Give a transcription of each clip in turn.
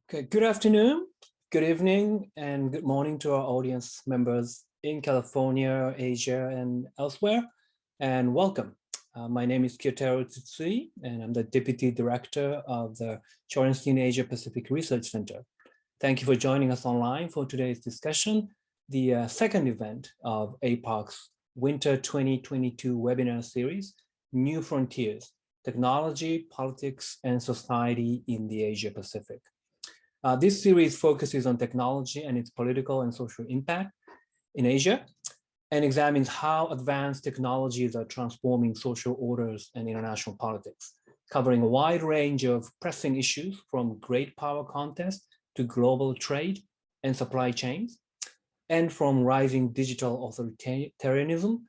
Okay, good afternoon, good evening, and good morning to our audience members in California, Asia, and elsewhere, and welcome. My name is Kyotaro Tsutsui, and I'm the Deputy Director of the Shorenstein Asia Pacific Research Center. Thank you for joining us online for today's discussion, the second event of APAC's Winter 2022 webinar series, New Frontiers, Technology, Politics, and Society in the Asia Pacific. This series focuses on technology and its political and social impact in Asia and examines how advanced technologies are transforming social orders and international politics, covering a wide range of pressing issues from great power contest to global trade and supply chains, and from rising digital authoritarianism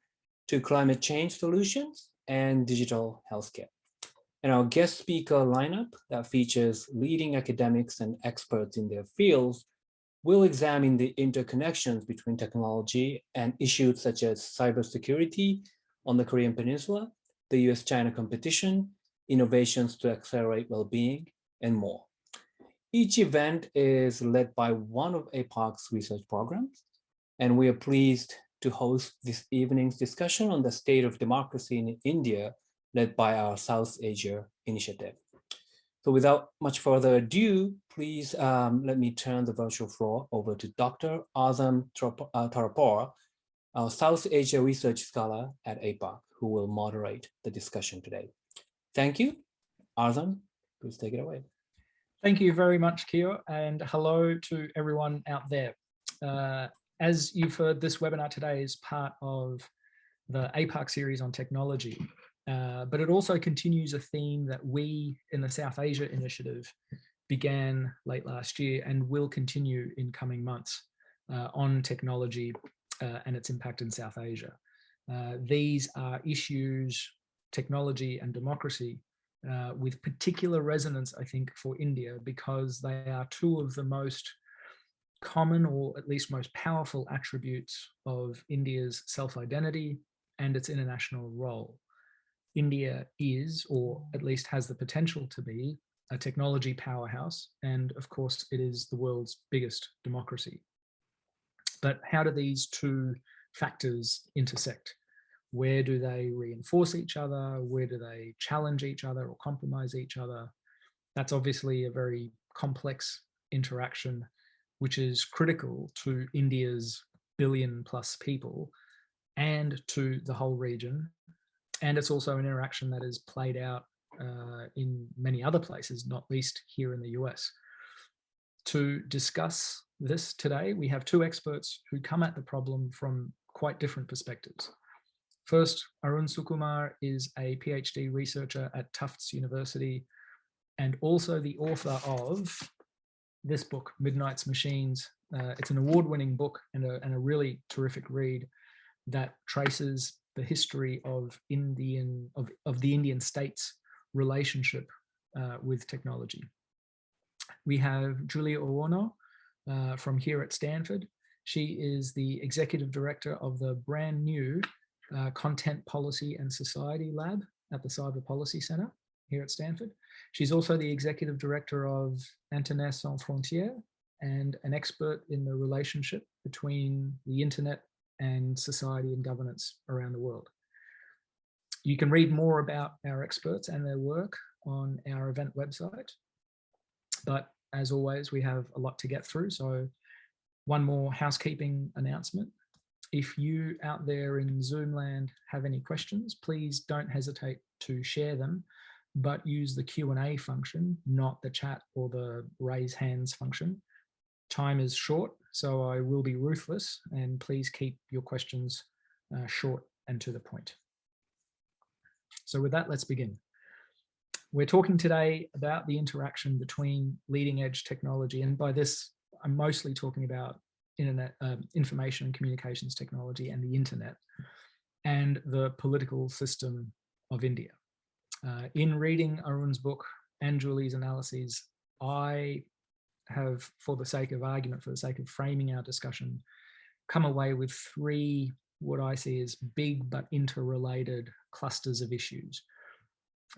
to climate change solutions and digital healthcare. And our guest speaker lineup that features leading academics and experts in their fields will examine the interconnections between technology and issues such as cybersecurity on the Korean Peninsula, the US-China competition, innovations to accelerate well-being, and more. Each event is led by one of APAC's research programs, and we are pleased to host this evening's discussion on the state of democracy in India, led by our South Asia initiative. So without much further ado, please let me turn the virtual floor over to Dr. Arun Tarapore, our South Asia research scholar at APAC, who will moderate the discussion today. Thank you. Arun, please take it away. Thank you very much, Kyo, and hello to everyone out there. As you've heard, this webinar today is part of the APAC series on technology. But it also continues a theme that we in the South Asia Initiative began late last year and will continue in coming months on technology and its impact in South Asia. These are issues, technology and democracy, with particular resonance, I think, for India, because they are two of the most common, or at least most powerful, attributes of India's self-identity and its international role. India is, or at least has the potential to be, a technology powerhouse, and of course it is the world's biggest democracy. But how do these two factors intersect? Where do they reinforce each other? Where do they challenge each other or compromise each other? That's obviously a very complex interaction, which is critical to India's billion-plus people and to the whole region. And it's also an interaction that is played out in many other places, not least here in the US. To discuss this today, we have two experts who come at the problem from quite different perspectives. First, Arun Sukumar is a PhD researcher at Tufts University and also the author of this book, Midnight's Machines. It's an award-winning book and a really terrific read that traces the history of the Indian state's relationship with technology. We have Julia Owono from here at Stanford. She is the executive director of the brand new Content Policy and Society Lab at the Cyber Policy Center here at Stanford. She's also the executive director of Internet Sans Frontières and an expert in the relationship between the internet and society and governance around the world. You can read more about our experts and their work on our event website. But as always, we have a lot to get through. So one more housekeeping announcement. If you out there in Zoom land have any questions, please don't hesitate to share them, but use the Q&A function, not the chat or the raise hands function. Time is short, so I will be ruthless, and please keep your questions short and to the point. So with that, let's begin. We're talking today about the interaction between leading edge technology, and by this, I'm mostly talking about information and communications technology and the internet, and the political system of India. In reading Arun's book and Julie's analyses, I have, for the sake of argument, for the sake of framing our discussion, come away with three, what I see as big but interrelated clusters of issues.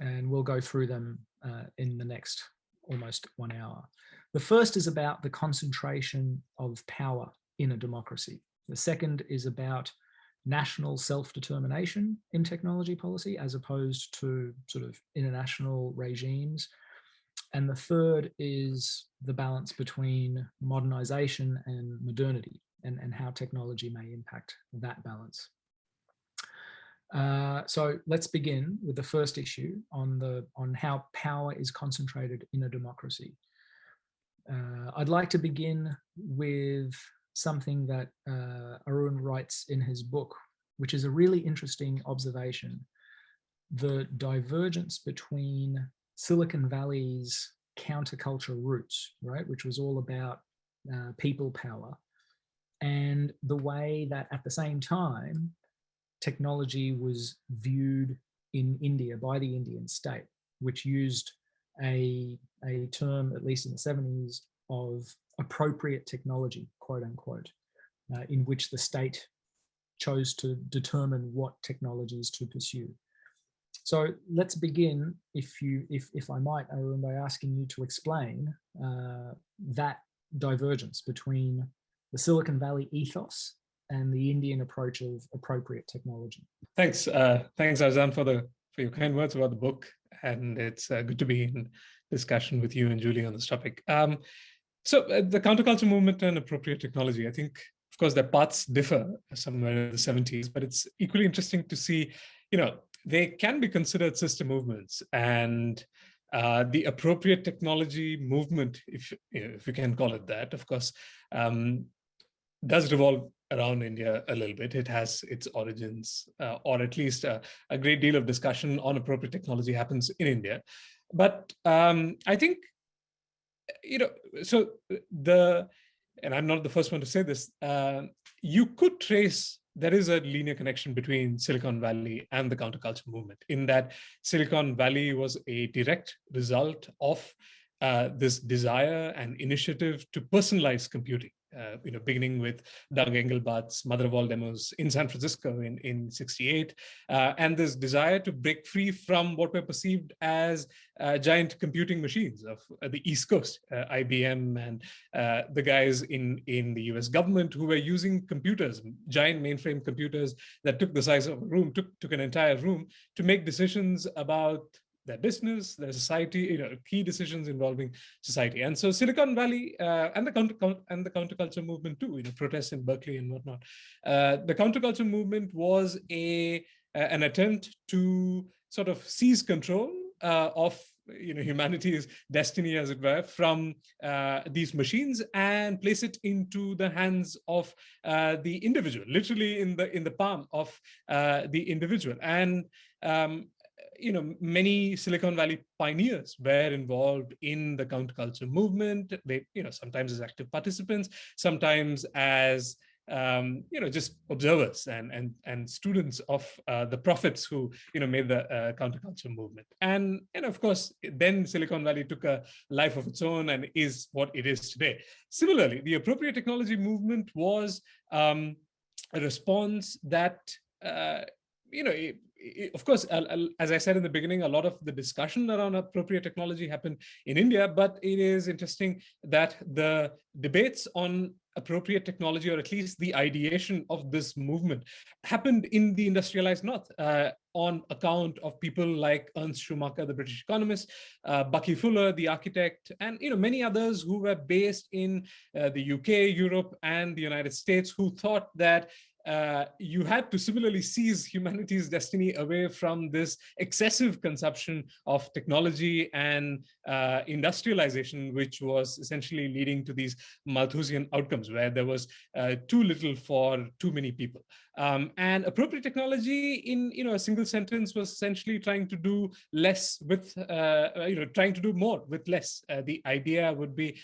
And we'll go through them in the next almost 1 hour. The first is about the concentration of power in a democracy. The second is about national self-determination in technology policy as opposed to sort of international regimes. And the third is the balance between modernization and modernity and how technology may impact that balance. So let's begin with the first issue on how power is concentrated in a democracy. I'd like to begin with something that Arun writes in his book, which is a really interesting observation. The divergence between Silicon Valley's counterculture roots, right, which was all about people power, and the way that at the same time, technology was viewed in India by the Indian state, which used a term, at least in the 70s, of appropriate technology, quote unquote, in which the state chose to determine what technologies to pursue. So let's begin, if I might, Arun, by asking you to explain that divergence between the Silicon Valley ethos and the Indian approach of appropriate technology. Thanks, Arzan, for your kind words about the book, and it's good to be in discussion with you and Julie on this topic. So the counterculture movement and appropriate technology, I think, of course, their paths differ somewhere in the 70s, but it's equally interesting to see, they can be considered sister movements, and the appropriate technology movement, if you can call it that, of course, does revolve around India a little bit. It has its origins, or at least a great deal of discussion on appropriate technology happens in India. But I think, and I'm not the first one to say this, you could trace, there is a linear connection between Silicon Valley and the counterculture movement, in that Silicon Valley was a direct result of this desire and initiative to personalize computing. Beginning with Doug Engelbart's mother of all demos in San Francisco in '68, and this desire to break free from what were perceived as giant computing machines of the East Coast, IBM and the guys in the US government who were using computers, giant mainframe computers that took the size of a room, took an entire room to make decisions about their business, their society, key decisions involving society. And so Silicon Valley and the counterculture movement too, protests in Berkeley and whatnot. The counterculture movement was an attempt to sort of seize control of humanity's destiny, as it were, from these machines and place it into the hands of the individual, literally in the palm of the individual. And many Silicon Valley pioneers were involved in the counterculture movement. They, sometimes as active participants, sometimes as just observers and students of the prophets who made the counterculture movement. And of course, then Silicon Valley took a life of its own and is what it is today. Similarly, the appropriate technology movement was a response that of course, as I said in the beginning, a lot of the discussion around appropriate technology happened in India, but it is interesting that the debates on appropriate technology, or at least the ideation of this movement, happened in the industrialized North on account of people like Ernst Schumacher, the British economist, Bucky Fuller, the architect, and many others who were based in the UK, Europe, and the United States, who thought that you had to similarly seize humanity's destiny away from this excessive consumption of technology and industrialization, which was essentially leading to these Malthusian outcomes where there was too little for too many people. And appropriate technology, in a single sentence, was essentially trying to do less with, trying to do more with less. The idea would be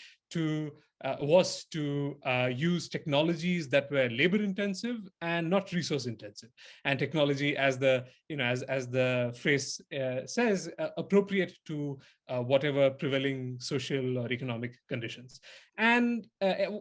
was to use technologies that were labor intensive and not resource intensive, and technology, as the as the phrase says, appropriate to whatever prevailing social or economic conditions. And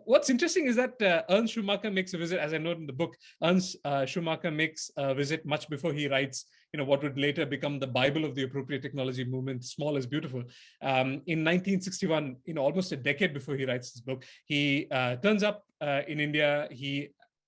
what's interesting is that Ernst Schumacher makes a visit, as I note in the book. Ernst Schumacher makes a visit much before he writes what would later become the Bible of the appropriate technology movement, Small is Beautiful. In 1961, almost a decade before he writes this book, he turns up in India.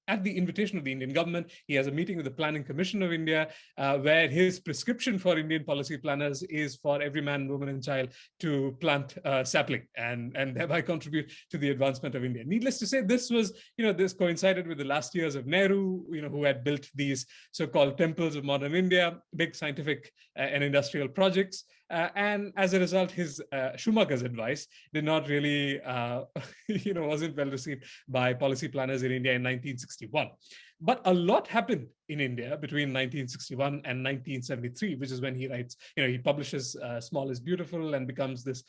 At the invitation of the Indian government, he has a meeting with the Planning Commission of India, where his prescription for Indian policy planners is for every man, woman, and child to plant a sapling and thereby contribute to the advancement of India. Needless to say, this was, this coincided with the last years of Nehru, who had built these so-called temples of modern India, big scientific and industrial projects. And as a result, his Schumacher's advice did not really, wasn't well received by policy planners in India in 1961. But a lot happened in India between 1961 and 1973, which is when he writes, he publishes Small is Beautiful and becomes this,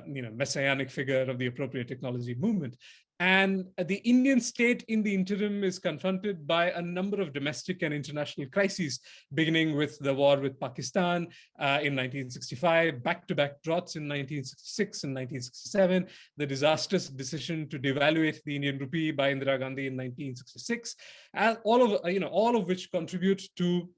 messianic figure of the appropriate technology movement. And the Indian state in the interim is confronted by a number of domestic and international crises, beginning with the war with Pakistan in 1965, back-to-back droughts in 1966 and 1967, the disastrous decision to devaluate the Indian rupee by Indira Gandhi in 1966, all of which contribute to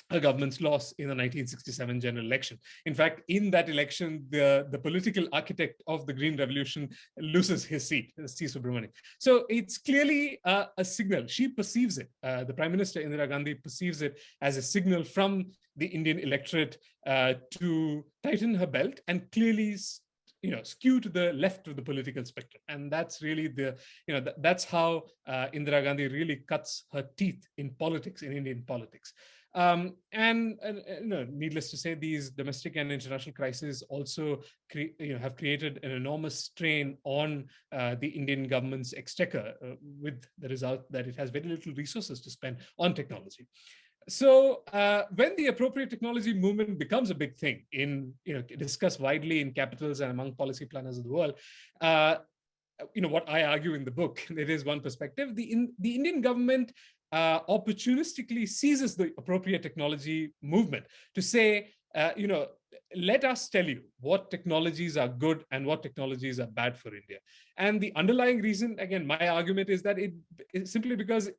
a government's loss in the 1967 general election. In fact, in that election, the political architect of the Green Revolution loses his seat, C. Subramanian. So it's clearly a signal. She perceives it. The Prime Minister, Indira Gandhi, perceives it as a signal from the Indian electorate to tighten her belt and clearly skew to the left of the political spectrum. And that's really that's how Indira Gandhi really cuts her teeth in politics, in Indian politics. Needless to say, these domestic and international crises also have created an enormous strain on the Indian government's exchequer, with the result that it has very little resources to spend on technology. So when the appropriate technology movement becomes a big thing discussed widely in capitals and among policy planners of the world, what I argue in the book, it is one perspective. The Indian government opportunistically seizes the appropriate technology movement to say, let us tell you what technologies are good and what technologies are bad for India. And the underlying reason, again, my argument is that it is simply because,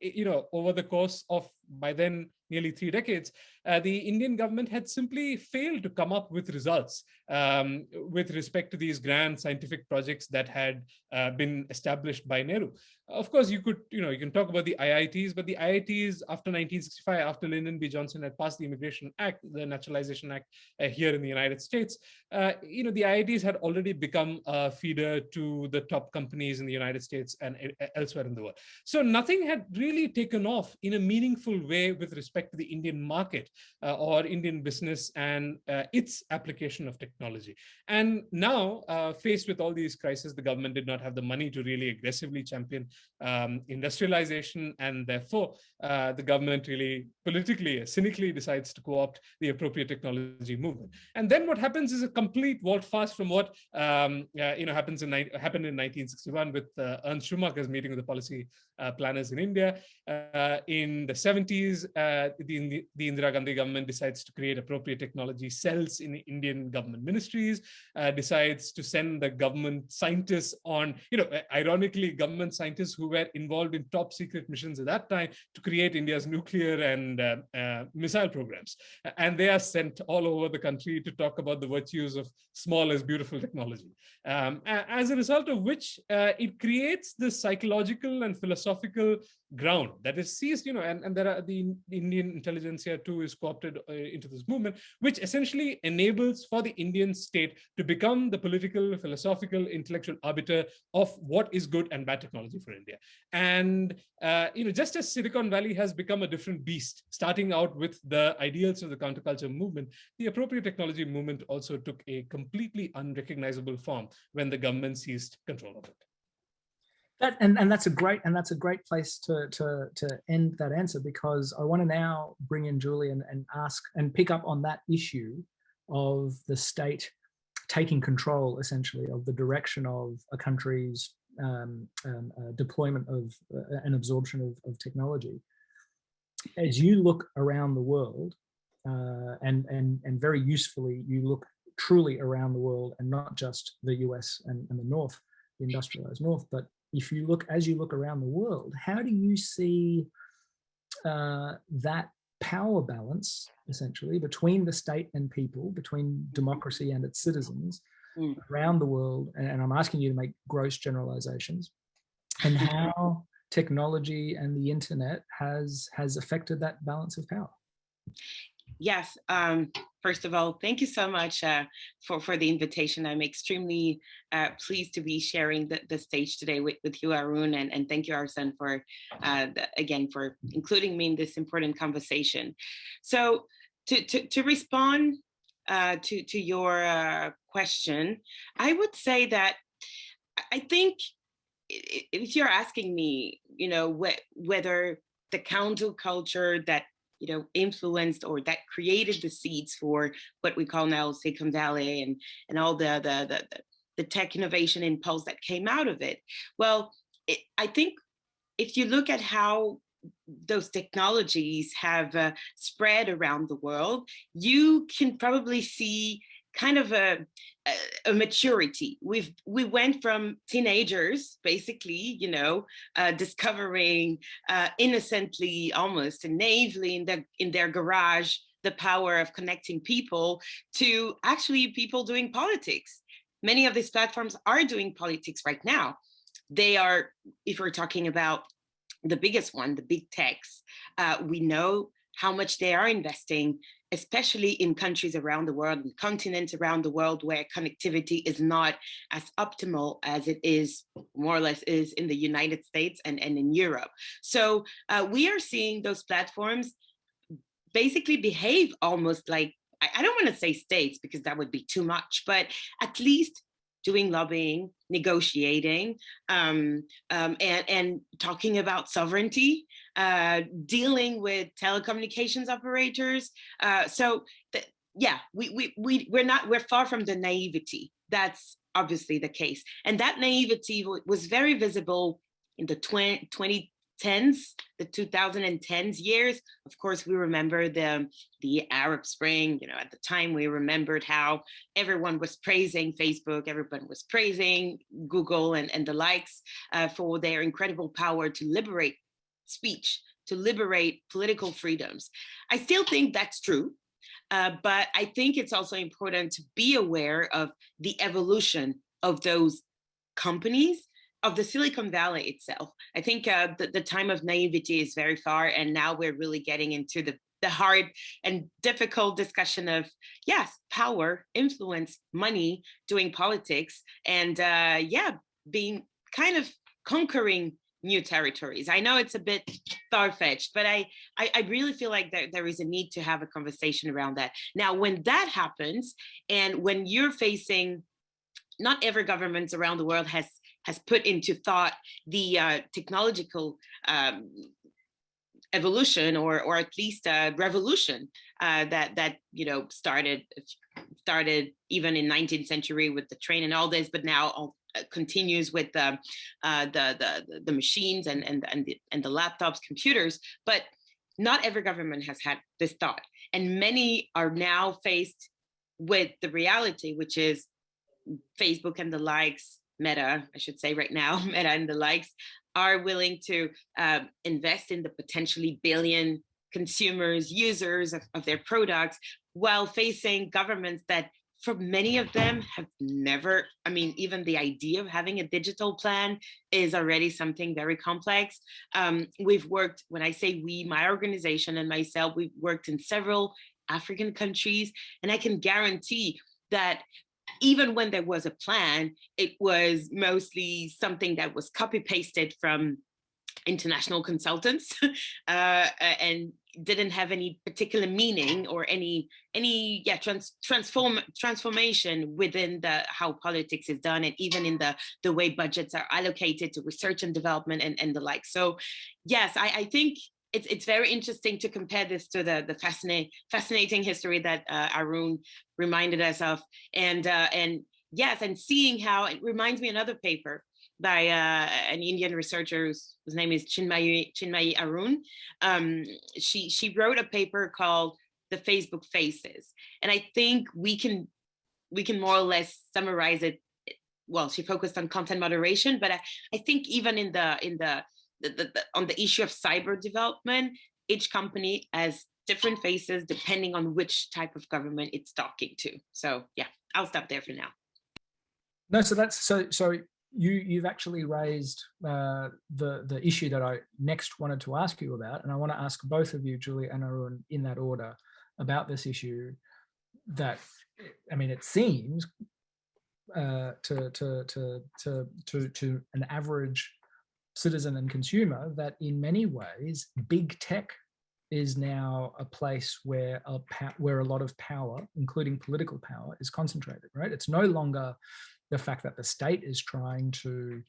over the course of, by then, nearly 3 decades, the Indian government had simply failed to come up with results with respect to these grand scientific projects that had been established by Nehru. Of course, you can talk about the IITs, but the IITs after 1965, after Lyndon B. Johnson had passed the Immigration Act, the Naturalization Act here in the United States, the IITs had already become a feeder to the top companies in the United States and elsewhere in the world. So nothing had really taken off in a meaningful way with respect to the Indian market or Indian business and its application of technology. And now, faced with all these crises, the government did not have the money to really aggressively champion industrialization, and therefore the government really politically, cynically decides to co-opt the appropriate technology movement. And then what happens is a complete volte-face from what happened in 1961 with Ernst Schumacher's meeting with the policy planners in India. In the 70s, the Indira Gandhi government decides to create appropriate technology cells in Indian government ministries, decides to send the government scientists on, ironically, government scientists who were involved in top secret missions at that time to create India's nuclear and missile programs. And they are sent all over the country to talk about the virtues of small is beautiful technology. As a result of which, it creates this psychological and philosophical ground that is seized, and there are the Indian intelligentsia too is co-opted into this movement, which essentially enables for the Indian state to become the political, philosophical, intellectual arbiter of what is good and bad technology for India. And just as Silicon Valley has become a different beast, starting out with the ideals of the counterculture movement, the appropriate technology movement also took a completely unrecognizable form when the government seized control of it. That's a great place to end that answer, because I want to now bring in Julian and ask and pick up on that issue of the state taking control, essentially, of the direction of a country's deployment of and absorption of technology. As you look around the world, and very usefully, you look truly around the world and not just the US and the North, the industrialized North, but as you look around the world, how do you see that power balance, essentially, between the state and people, between democracy and its citizens around the world. And I'm asking you to make gross generalizations, and how technology and the internet has affected that balance of power. Yes. First of all, thank you so much for the invitation. I'm extremely pleased to be sharing the stage today with you, Arun, and thank you, Arsen, for again for including me in this important conversation. So to respond to your question, I would say that I think if you're asking me, you know, whether the counterculture that influenced or that created the seeds for what we call now Silicon Valley and all the tech innovation impulse that came out of it. Well, I think if you look at how those technologies have spread around the world, you can probably see kind of a maturity. We went from teenagers, basically, discovering innocently, almost and naively in their garage the power of connecting people, to actually people doing politics. Many of these platforms are doing politics right now. They are, if we're talking about the biggest one, the big techs, we know how much they are investing, especially in countries around the world and continents around the world where connectivity is not as optimal as it is, more or less, is in the United States and in Europe. So we are seeing those platforms basically behave almost like, I don't want to say states because that would be too much, but at least doing lobbying, negotiating, and talking about sovereignty, dealing with telecommunications operators. We're far from the naivety. That's obviously the case. And that naivety was very visible in the 2010s, the 2010s years. Of course, we remember the Arab Spring. At the time, we remembered how everyone was praising Facebook, everyone was praising Google and the likes for their incredible power to liberate speech, to liberate political freedoms. I still think that's true, but I think it's also important to be aware of the evolution of those companies, of the Silicon Valley itself. I think the time of naivety is very far, and now we're really getting into the hard and difficult discussion of, yes, power, influence, money, doing politics, and being kind of conquering new territories. I know it's a bit far-fetched, but I really feel like there is a need to have a conversation around that. Now, when that happens, and when you're facing, not every government around the world has put into thought the technological evolution or at least a revolution that started even in 19th century with the train and all this, but now continues with the machines and the laptops, computers. But not every government has had this thought, and many are now faced with the reality, which is Facebook and the likes, Meta, I should say right now, Meta and the likes, are willing to invest in the potentially billion consumers, users of their products, while facing governments that, for many of them, have never, even the idea of having a digital plan is already something very complex. We've worked, when I say we, my organization and myself, we've worked in several African countries, and I can guarantee that even when there was a plan, it was mostly something that was copy-pasted from international consultants and didn't have any particular meaning or any transformation within how politics is done, and even in the way budgets are allocated to research and development and the like. So yes, I think it's very interesting to compare this to the fascinating history that Arun reminded us of, and yes, and seeing how it reminds me another paper by an Indian researcher whose name is Chinmayi Arun. She wrote a paper called "The Facebook Faces," and I think we can more or less summarize it. Well, she focused on content moderation, but I think even on the issue of cyber development, each company has different faces depending on which type of government it's talking to. So yeah, I'll stop there for now. No, so that's so you've actually raised the issue that I next wanted to ask you about, and I want to ask both of you, Julie and Arun, in that order, about this issue. That, I mean, it seems to an average citizen and consumer that in many ways big tech is now a place where a lot of power, including political power, is concentrated, right? It's no longer the fact that the state is trying to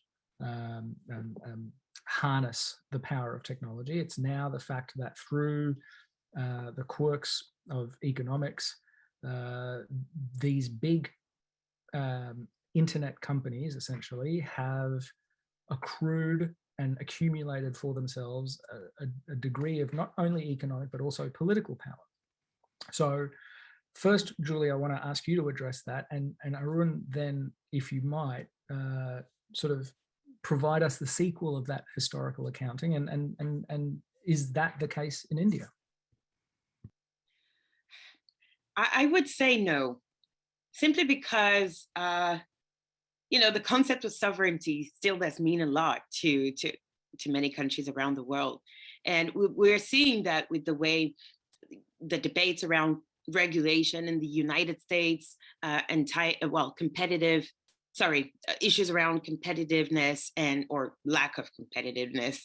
harness the power of technology. It's now the fact that through the quirks of economics, these big internet companies essentially have accrued and accumulated for themselves a degree of not only economic but also political power. So first, Julie, I want to ask you to address that, and Arun, then, if you might, sort of provide us the sequel of that historical accounting, and is that the case in India? I would say no, simply because the concept of sovereignty still does mean a lot to many countries around the world, and we're seeing that with the way the debates around regulation in the United States and issues around competitiveness or lack of competitiveness,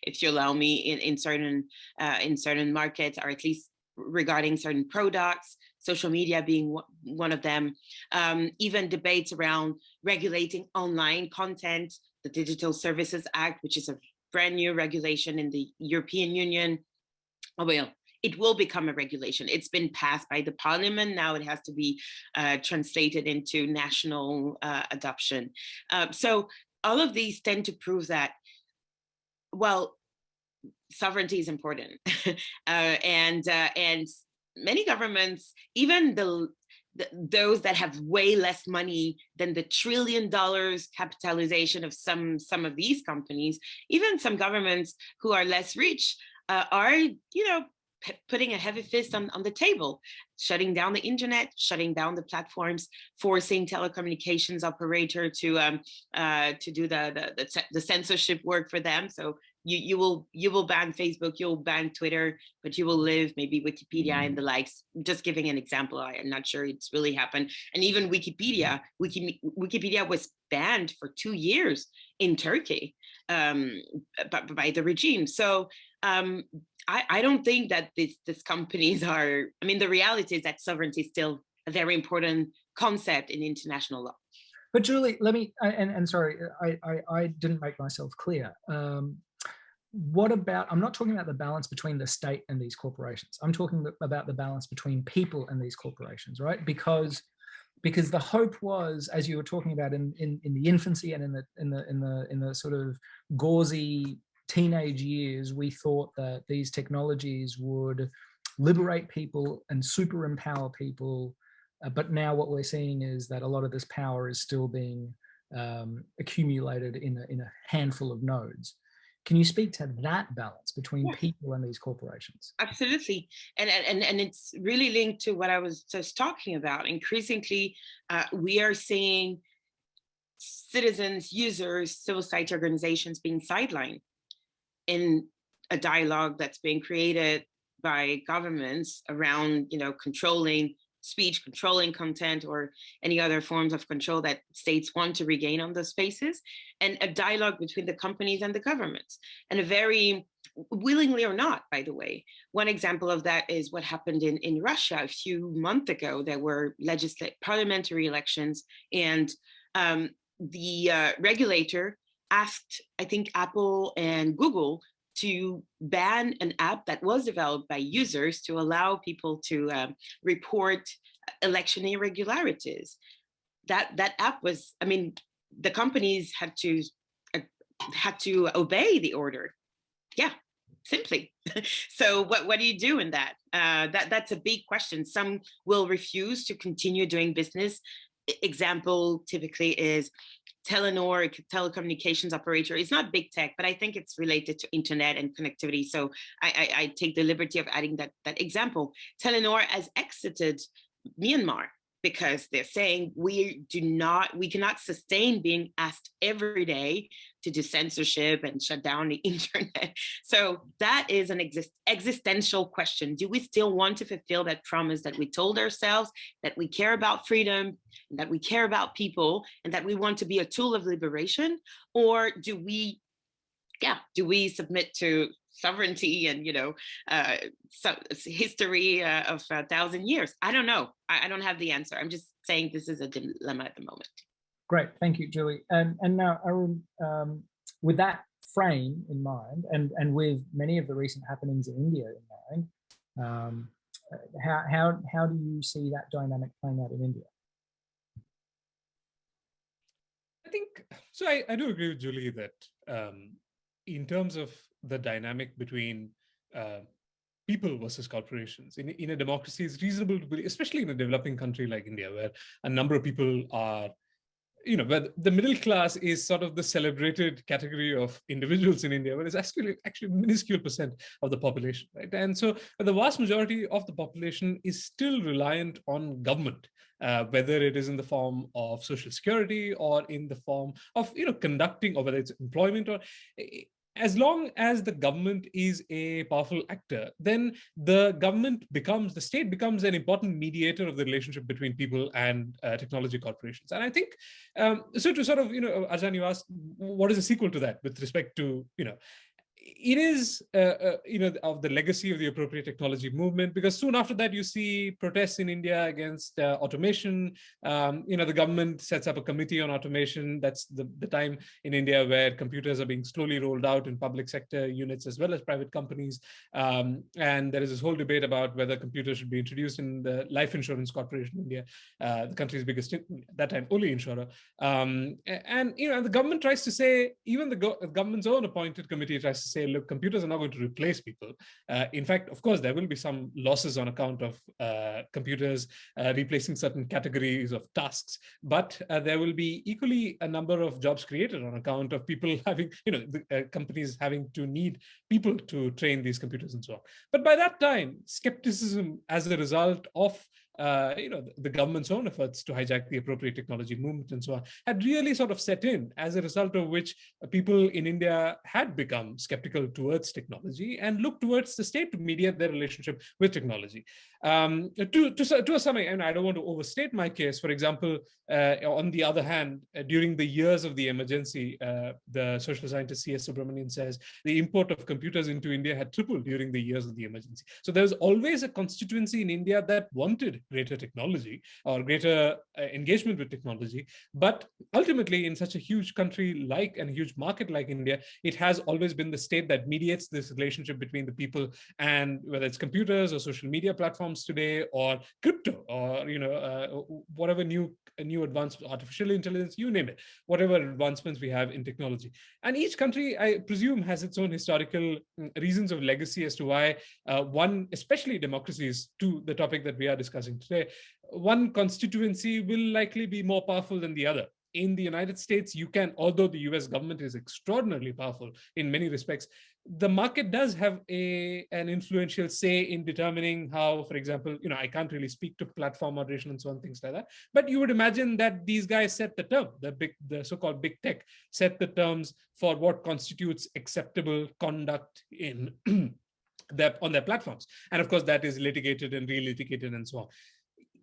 if you allow me, in certain markets, or at least regarding certain products, social media being one of them. Even debates around regulating online content, the Digital Services Act, which is a brand new regulation in the European Union. Well, it will become a regulation. It's been passed by the parliament. Now it has to be translated into national adoption. So all of these tend to prove that, well, sovereignty is important. And many governments, even those that have way less money than the $1 trillion capitalization of some of these companies, even some governments who are less rich are, putting a heavy fist on the table, shutting down the internet, shutting down the platforms, forcing telecommunications operator to do the censorship work for them. So you will ban Facebook, you'll ban Twitter, but you will live maybe Wikipedia and the likes. Just giving an example, I'm not sure it's really happened. And even Wikipedia was banned for 2 years in Turkey by the regime. So I don't think that these companies are, I mean, the reality is that sovereignty is still a very important concept in international law. But Julie, let me, and sorry, I didn't make myself clear. What about, I'm not talking about the balance between the state and these corporations. I'm talking about the balance between people and these corporations, right? Because the hope was, as you were talking about in the infancy and in the sort of gauzy teenage years, we thought that these technologies would liberate people and super empower people. But now what we're seeing is that a lot of this power is still being accumulated in a handful of nodes. Can you speak to that balance between people and these corporations? Absolutely. And it's really linked to what I was just talking about. Increasingly, we are seeing citizens, users, civil society organizations being sidelined in a dialogue that's being created by governments around, controlling speech, controlling content, or any other forms of control that states want to regain on those spaces, and a dialogue between the companies and the governments, and a very willingly or not, by the way. One example of that is what happened in Russia a few months ago. There were parliamentary elections, and the regulator asked, I think, Apple and Google to ban an app that was developed by users to allow people to report election irregularities. That app was, I mean, the companies had to obey the order. Yeah, simply. So what do you do in that? That's a big question. Some will refuse to continue doing business example typically is Telenor, a telecommunications operator. It's not big tech, but I think it's related to internet and connectivity. So I take the liberty of adding that example. Telenor has exited Myanmar because they're saying we cannot sustain being asked every day to do censorship and shut down the internet. So that is an existential question. Do we still want to fulfill that promise that we told ourselves, that we care about freedom, that we care about people, and that we want to be a tool of liberation? Or do we submit to sovereignty and history of 1,000 years? I don't know. I don't have the answer. I'm just saying this is a dilemma at the moment. Great, thank you, Julie. And now, Arun, with that frame in mind, and with many of the recent happenings in India in mind, how do you see that dynamic playing out in India? I think so. I do agree with Julie that in terms of the dynamic between people versus corporations in a democracy, it's reasonable to believe, especially in a developing country like India, where a number of people are, where the middle class is sort of the celebrated category of individuals in India, where it's actually a minuscule percent of the population, right? And so the vast majority of the population is still reliant on government, whether it is in the form of social security or in the form of, conducting, or whether it's employment, or as long as the government is a powerful actor, then the state becomes an important mediator of the relationship between people and technology corporations. And I think, so to sort of, Arjan, you asked, what is the sequel to that with respect to, it is, of the legacy of the appropriate technology movement, because soon after that, you see protests in India against automation. The government sets up a committee on automation. That's the time in India where computers are being slowly rolled out in public sector units as well as private companies. And there is this whole debate about whether computers should be introduced in the life insurance corporation in India, the country's biggest, at that time, only insurer. And the government tries to say, even the government's own appointed committee tries to say, look, computers are not going to replace people. In fact, of course, there will be some losses on account of computers replacing certain categories of tasks, but there will be equally a number of jobs created on account of people having, companies having to need people to train these computers and so on. But by that time, skepticism as a result of the government's own efforts to hijack the appropriate technology movement and so on had really sort of set in, as a result of which people in India had become skeptical towards technology and looked towards the state to mediate their relationship with technology. To a summary, and I don't want to overstate my case, for example, on the other hand, during the years of the emergency, the social scientist C.S. Subramanian says the import of computers into India had tripled during the years of the emergency. So there was always a constituency in India that wanted greater technology or greater engagement with technology. But ultimately, in such a huge country and a huge market like India, it has always been the state that mediates this relationship between the people, and whether it's computers or social media platforms today, or crypto, or whatever new advancements, artificial intelligence, you name it, whatever advancements we have in technology. And each country, I presume, has its own historical reasons of legacy as to why one, especially democracies, to the topic that we are discussing today, one constituency will likely be more powerful than the other. In the United States, although the US government is extraordinarily powerful in many respects, the market does have an influential say in determining how, for example, I can't really speak to platform moderation and so on, things like that. But you would imagine that these guys set the term, the so-called big tech set the terms for what constitutes acceptable conduct in on their platforms. And of course, that is litigated and re-litigated and so on.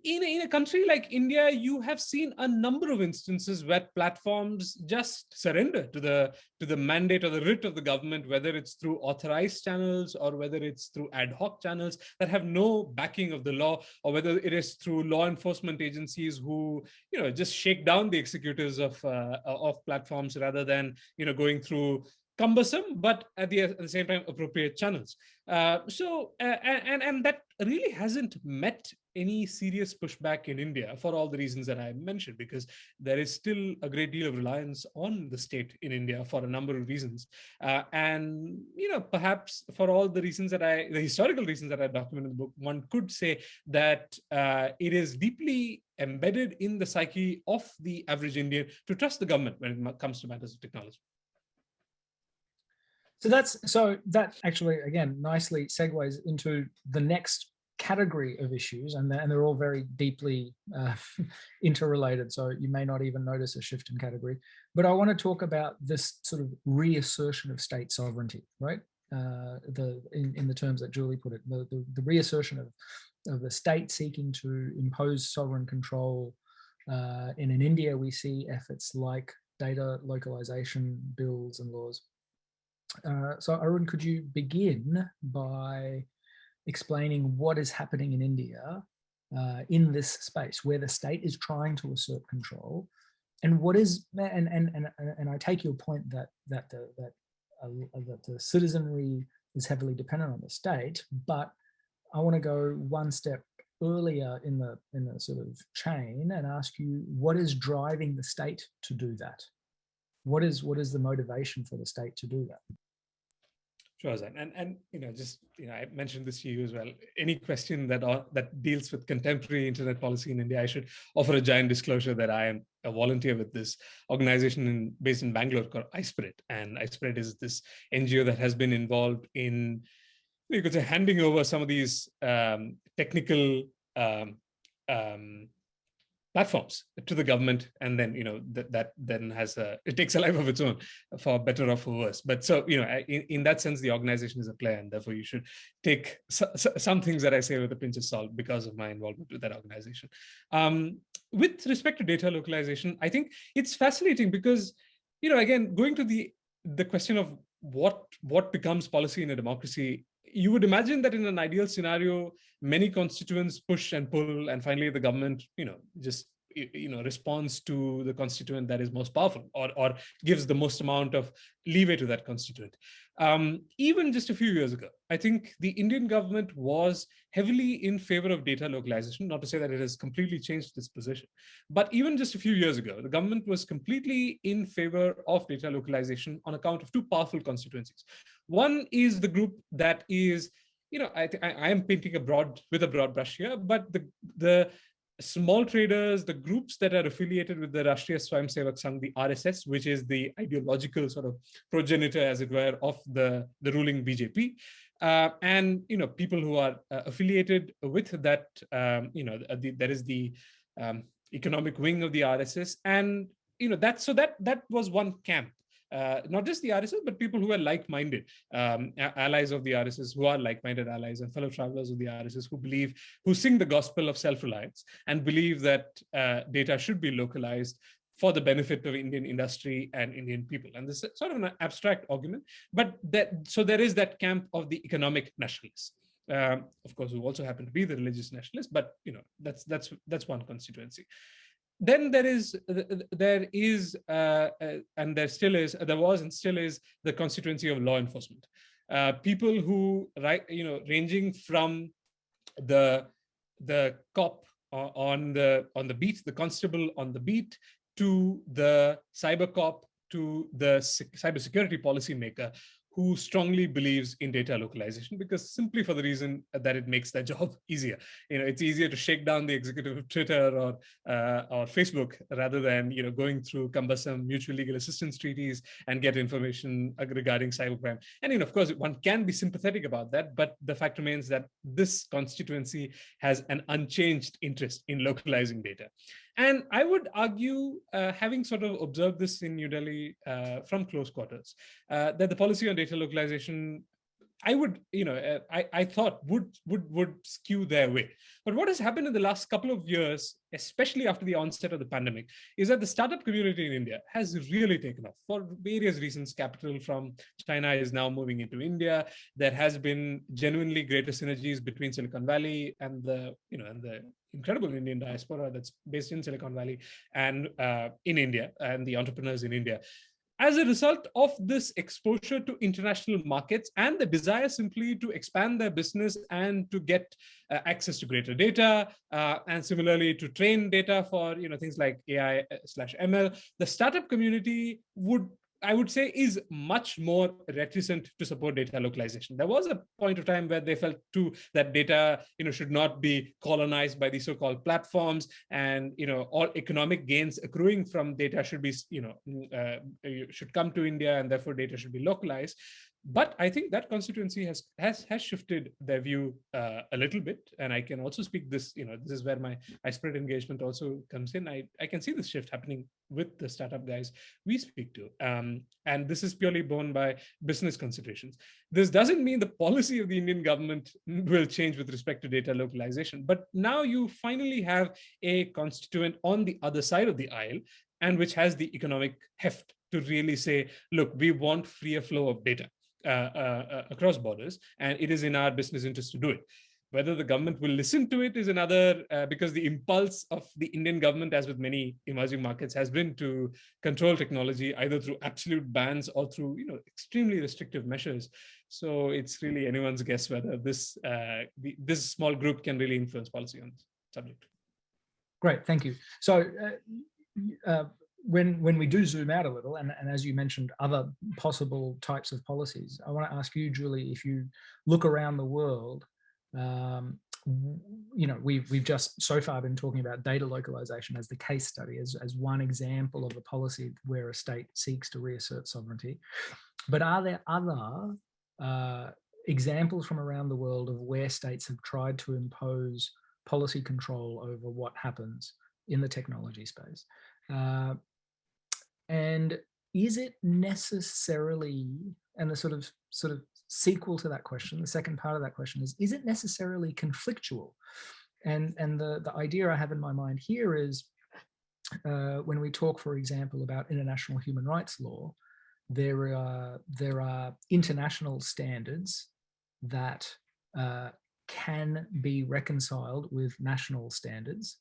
In a country like India, you have seen a number of instances where platforms just surrender to the mandate or the writ of the government, whether it's through authorized channels or whether it's through ad hoc channels that have no backing of the law, or whether it is through law enforcement agencies who just shake down the executives of platforms rather than going through cumbersome, but at the same time appropriate channels. And that really hasn't met any serious pushback in India for all the reasons that I mentioned, because there is still a great deal of reliance on the state in India for a number of reasons. And, perhaps for all the reasons the historical reasons that I document in the book, one could say that it is deeply embedded in the psyche of the average Indian to trust the government when it comes to matters of technology. So that actually, again, nicely segues into the next category of issues, and they're all very deeply interrelated. So you may not even notice a shift in category. But I want to talk about this sort of reassertion of state sovereignty, right? In the terms that Julie put it, the reassertion of the state seeking to impose sovereign control. In India, we see efforts like data localization bills and laws. So Arun, could you begin by explaining what is happening in India in this space where the state is trying to assert control, and what is and I take your point that the citizenry is heavily dependent on the state, but I want to go one step earlier in the sort of chain and ask you, what is driving the state to do that? What is the motivation for the state to do that? Sure, Zain. And I mentioned this to you as well. Any question that deals with contemporary internet policy in India, I should offer a giant disclosure that I am a volunteer with this organization based in Bangalore called iSpirit. And iSpirit is this NGO that has been involved in, you could say, handing over some of these technical platforms to the government, and then that then it takes a life of its own, for better or for worse. But so in that sense, the organization is a player, and therefore you should take some things that I say with a pinch of salt because of my involvement with that organization. With respect to data localization, I think it's fascinating because again, going to the question of what becomes policy in a democracy, you would imagine that in an ideal scenario, many constituents push and pull, and finally the government, just responds to the constituent that is most powerful, or gives the most amount of leeway to that constituent. Even just a few years ago, I think the Indian government was heavily in favor of data localization. Not to say that it has completely changed its position, but even just a few years ago, the government was completely in favor of data localization on account of two powerful constituencies. One is the group that is, I am painting with a broad brush here, but the small traders, the groups that are affiliated with the Rashtriya Swayamsevak Sangh, the RSS, which is the ideological sort of progenitor, as it were, of the ruling BJP, and people who are affiliated with that, there is the economic wing of the RSS, and that was one camp. Not just the RSS, but people who are like-minded, allies of the RSS, who are like-minded allies and fellow travelers of the RSS, who sing the gospel of self-reliance and believe that data should be localized for the benefit of Indian industry and Indian people. And this is sort of an abstract argument, but so there is that camp of the economic nationalists. Of course, who also happen to be the religious nationalists, but that's one constituency. Then there was and still is the constituency of law enforcement. People who, ranging from the cop on the beat, the constable on the beat, to the cyber cop, to the cybersecurity policymaker, who strongly believes in data localization, because simply for the reason that it makes their job easier. It's easier to shake down the executive of Twitter or Facebook rather than going through cumbersome mutual legal assistance treaties and get information regarding cybercrime. And of course, one can be sympathetic about that, but the fact remains that this constituency has an unchanged interest in localizing data. And I would argue, having sort of observed this in New Delhi from close quarters, that the policy on data localization, I thought would skew their way. But what has happened in the last couple of years, especially after the onset of the pandemic, is that the startup community in India has really taken off for various reasons. Capital from China is now moving into India. There has been genuinely greater synergies between Silicon Valley and the incredible Indian diaspora that's based in Silicon Valley and in India, and the entrepreneurs in India. as a result of this exposure to international markets and the desire simply to expand their business and to get access to greater data, and similarly to train data for things like AI/ML, the startup community I would say is much more reticent to support data localization. There was a point of time where they felt too that data should not be colonized by the so-called platforms, and all economic gains accruing from data should be should come to India, and therefore data should be localized. But I think that constituency has shifted their view a little bit, and I can also speak this. This is where my iSpread engagement also comes in. I can see this shift happening with the startup guys we speak to, and this is purely borne by business considerations. This doesn't mean the policy of the Indian government will change with respect to data localization, but now you finally have a constituent on the other side of the aisle, and which has the economic heft to really say, look, we want freer flow of data across borders, and it is in our business interest to do it. Whether the government will listen to it is another, because the impulse of the Indian government, as with many emerging markets, has been to control technology either through absolute bans or through extremely restrictive measures. So it's really anyone's guess whether this small group can really influence policy on this subject. Great, thank you. So when we do zoom out a little, and as you mentioned, other possible types of policies, I want to ask you, Julie, if you look around the world, we've just so far been talking about data localization as the case study, as one example of a policy where a state seeks to reassert sovereignty. But are there other examples from around the world of where states have tried to impose policy control over what happens in the technology space? And is it necessarily, and the sort of sequel to that question, the second part of that question is it necessarily conflictual? And the idea I have in my mind here is when we talk, for example, about international human rights law, there are international standards that can be reconciled with national standards,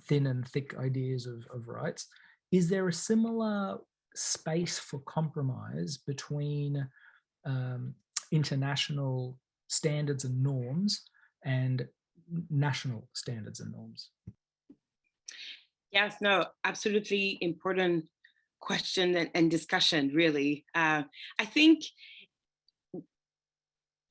thin and thick ideas of rights. Is there a similar space for compromise between international standards and norms and national standards and norms? Yes, no, absolutely important question and discussion, really. I think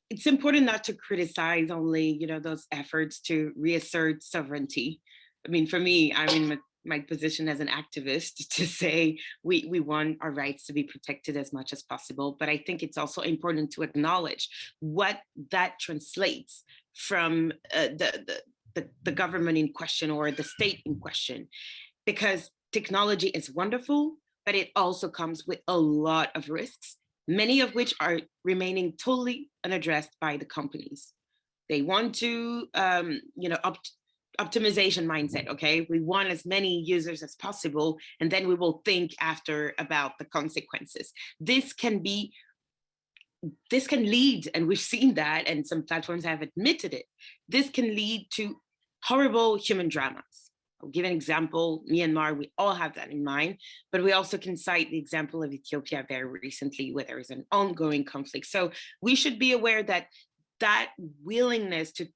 it's important not to criticize only, those efforts to reassert sovereignty. I mean, for me, I'm in my position as an activist to say we want our rights to be protected as much as possible. But I think it's also important to acknowledge what that translates from the government in question or the state in question, because technology is wonderful, but it also comes with a lot of risks, many of which are remaining totally unaddressed by the companies. They want to, optimization mindset, okay? We want as many users as possible, and then we will think after about the consequences. This can lead, and we've seen that, and some platforms have admitted it, this can lead to horrible human dramas. I'll give an example, Myanmar, we all have that in mind, but we also can cite the example of Ethiopia very recently, where there is an ongoing conflict. So we should be aware that that willingness to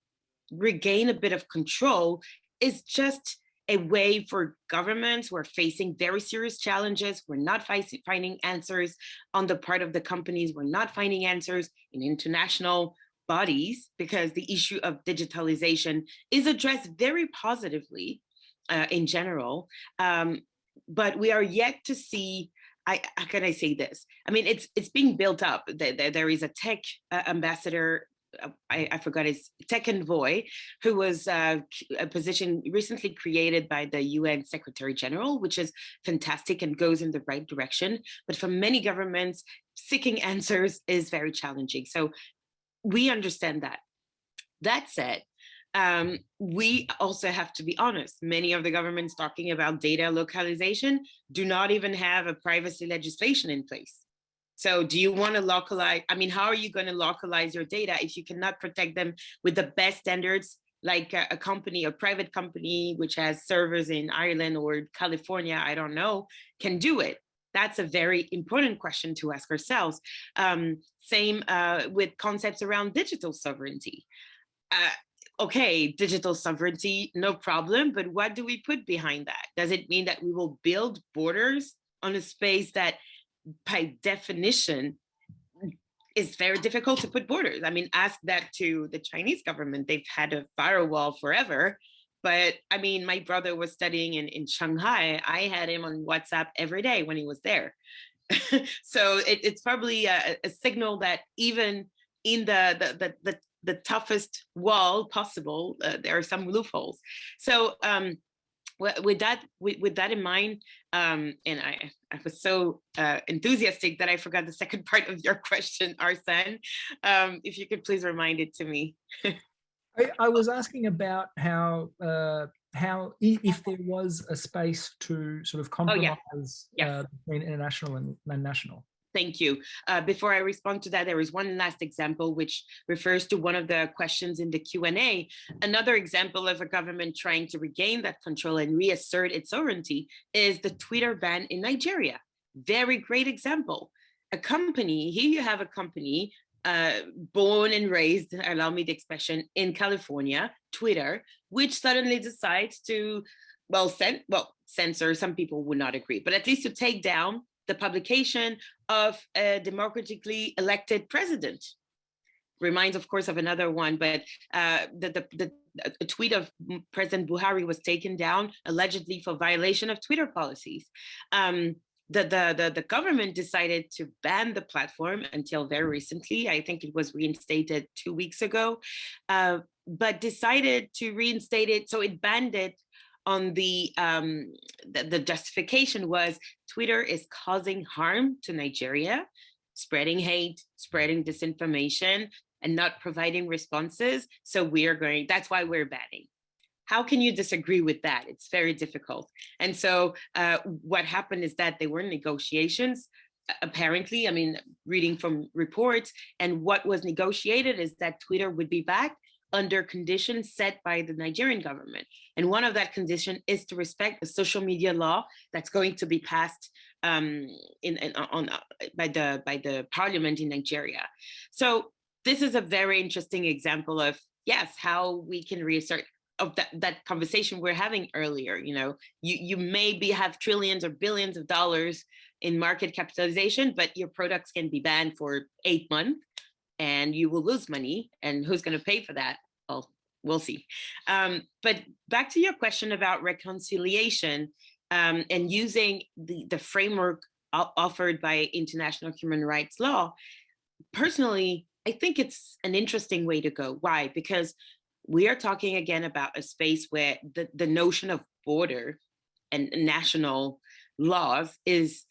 regain a bit of control is just a way for governments who are facing very serious challenges. We're not finding answers on the part of the companies. We're not finding answers in international bodies, because the issue of digitalization is addressed very positively in general. But we are yet to see, how can I say this? I mean, it's being built up. There is a tech ambassador, I forgot his tech envoy, who was a position recently created by the UN Secretary General, which is fantastic and goes in the right direction. But for many governments, seeking answers is very challenging. So we understand that. That said, we also have to be honest. Many of the governments talking about data localization do not even have a privacy legislation in place. So do you want to localize? I mean, how are you going to localize your data if you cannot protect them with the best standards, like a company, a private company, which has servers in Ireland or California, I don't know, can do it? that's a very important question to ask ourselves. Same with concepts around digital sovereignty. Okay, digital sovereignty, no problem, but what do we put behind that? Does it mean that we will build borders on a space that by definition is very difficult to put borders? I mean, ask that to the Chinese government. They've had a firewall forever. But I mean, my brother was studying in Shanghai. I had him on WhatsApp every day when he was there. So it's probably a signal that even in the toughest wall possible, there are some loopholes. So with that in mind, and I was so enthusiastic that I forgot the second part of your question, Arsene. If you could please remind it to me. I was asking about how if there was a space to sort of compromise between international and national. Thank you. Before I respond to that, there is one last example which refers to one of the questions in the Q&A. Another example of a government trying to regain that control and reassert its sovereignty is the Twitter ban in Nigeria. Very great example. A company, here you have a company born and raised, allow me the expression, in California, Twitter, which suddenly decides to, censor, some people would not agree, but at least to take down the publication of a democratically elected president. Reminds, of course, of another one, but a tweet of President Buhari was taken down allegedly for violation of Twitter policies. The government decided to ban the platform until very recently. I think it was reinstated 2 weeks ago, but decided to reinstate it. So it banned it on the justification was Twitter is causing harm to Nigeria, spreading hate, spreading disinformation, and not providing responses. So that's why we're banning. How can you disagree with that? It's very difficult. And so what happened is that there were negotiations, apparently, I mean, reading from reports, and what was negotiated is that Twitter would be back under conditions set by the Nigerian government. And one of that condition is to respect the social media law that's going to be passed by the parliament in Nigeria. So this is a very interesting example of, yes, how we can reassert of that conversation we're having earlier. You know, you maybe have trillions or billions of dollars in market capitalization, but your products can be banned for 8 months and you will lose money. And who's going to pay for that? Well, we'll see. But back to your question about reconciliation and using the framework offered by international human rights law. Personally, I think it's an interesting way to go. Why? Because we are talking again about a space where the notion of border and national laws is